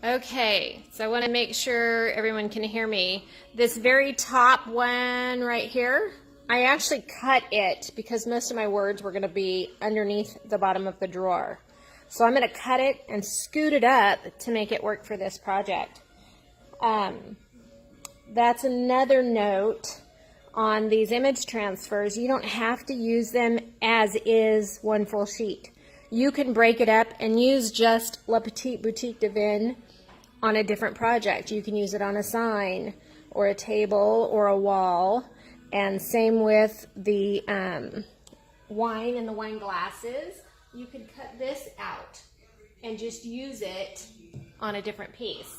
Okay, so I want to make sure everyone can hear me. This very top one right here, I actually cut it because most of my words were going to be underneath the bottom of the drawer. So I'm going to cut it and scoot it up to make it work for this project. That's another note on these image transfers. You don't have to use them as is one full sheet. You can break it up and use just La Petite Boutique de Vin on a different project. You can use it on a sign or a table or a wall. And same with the wine and the wine glasses. You could cut this out and just use it on a different piece.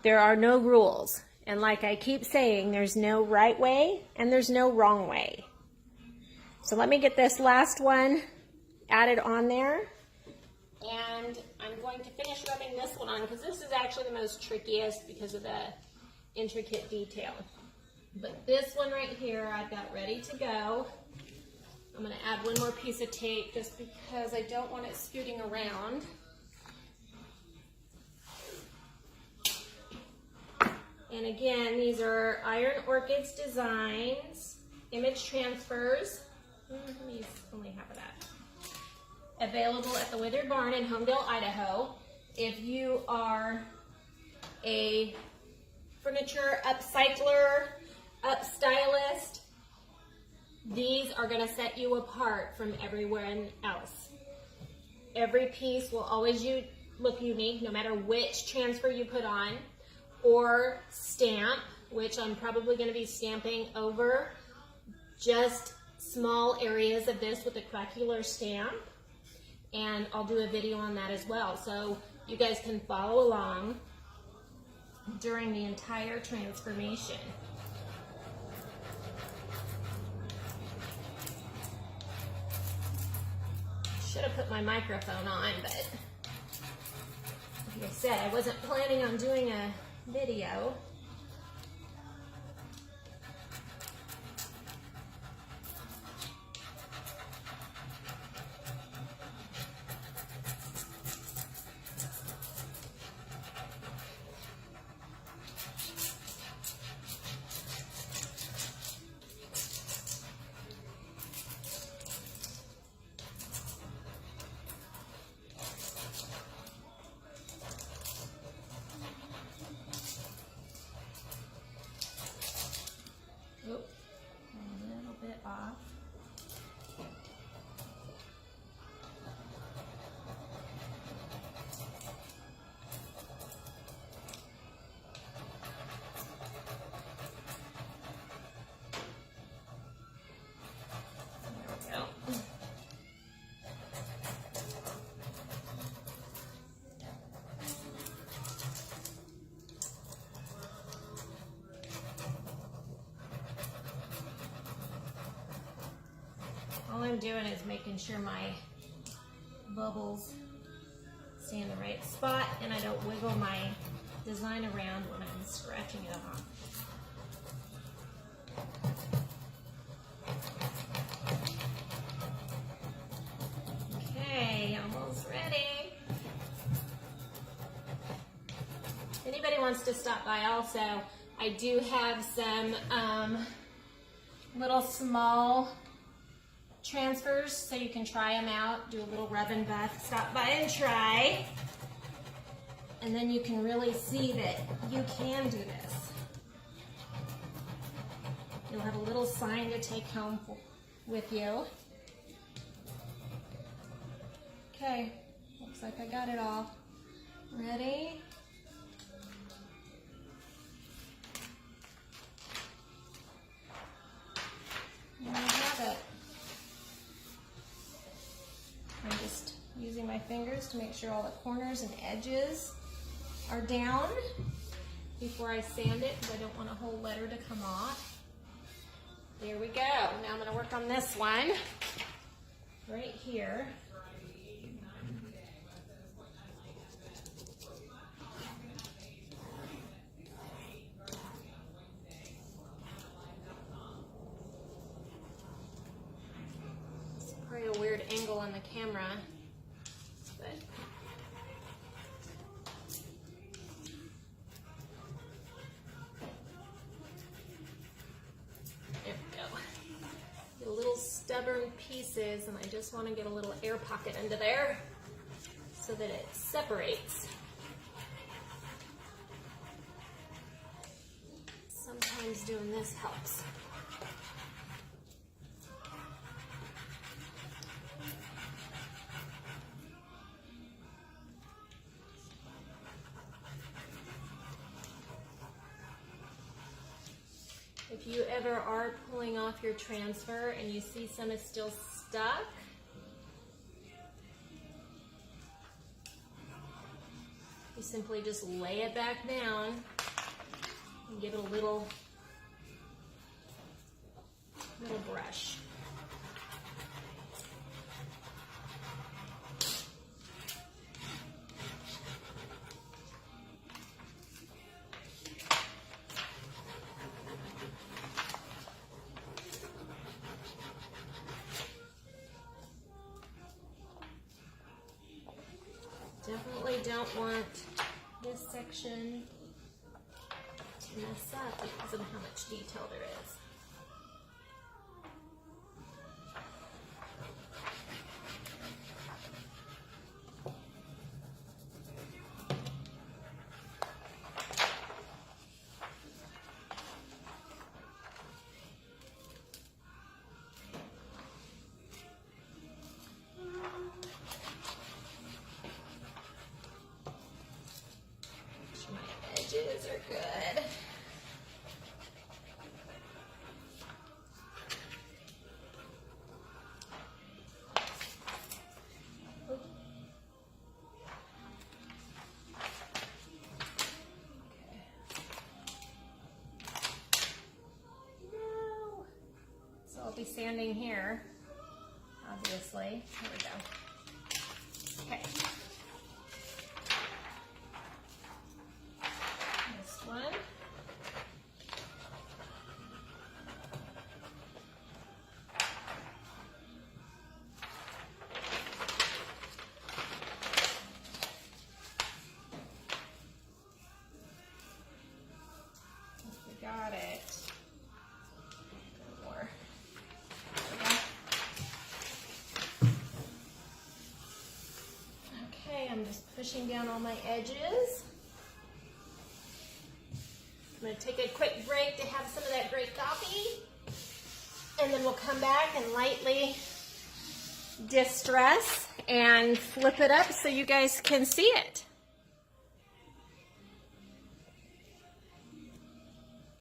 There are no rules. And like I keep saying, there's no right way and there's no wrong way. So let me get this last one added on there. And I'm going to finish rubbing this one on because this is actually the most trickiest because of the intricate detail. But this one right here I've got ready to go. I'm going to add one more piece of tape just because I don't want it scooting around. And again, these are Iron Orchids Designs, image transfers. Let me use only half of that. Available at the Withered Barn in Homedale, Idaho. If you are a furniture upcycler, upstylist, these are going to set you apart from everyone else. Every piece will always look unique no matter which transfer you put on, or stamp, which I'm probably going to be stamping over just small areas of this with a craquelure stamp. And I'll do a video on that as well, so you guys can follow along during the entire transformation. Should have put my microphone on, but like I said, I wasn't planning on doing a video. Off. There we go. All I'm doing is making sure my bubbles stay in the right spot and I don't wiggle my design around when I'm scratching it off. Okay, almost ready. If anybody wants to stop by also, I do have some little small transfers so you can try them out, do a little rub and buff, stop by and try, and then you can really see that you can do this. You'll have a little sign to take home with you. Okay, looks like I got it all. Ready? And I have it. I'm just using my fingers to make sure all the corners and edges are down before I sand it because I don't want a whole letter to come off. There we go. Now I'm going to work on this one right here. A weird angle on the camera, but pieces, and I just want to get a little air pocket under there so that it separates. Sometimes doing this helps. If you ever are pulling off your transfer and you see some is still stuck, you simply just lay it back down and give it a little brush. Definitely don't want this section to mess up because of how much detail there is. Edges are good. No. So I'll be sanding here, obviously. Here we go. Okay. One. We got it. More. Okay, I'm just pushing down all my edges. I'm going to take a quick break to have some of that great coffee, and then we'll come back and lightly distress and flip it up so you guys can see it.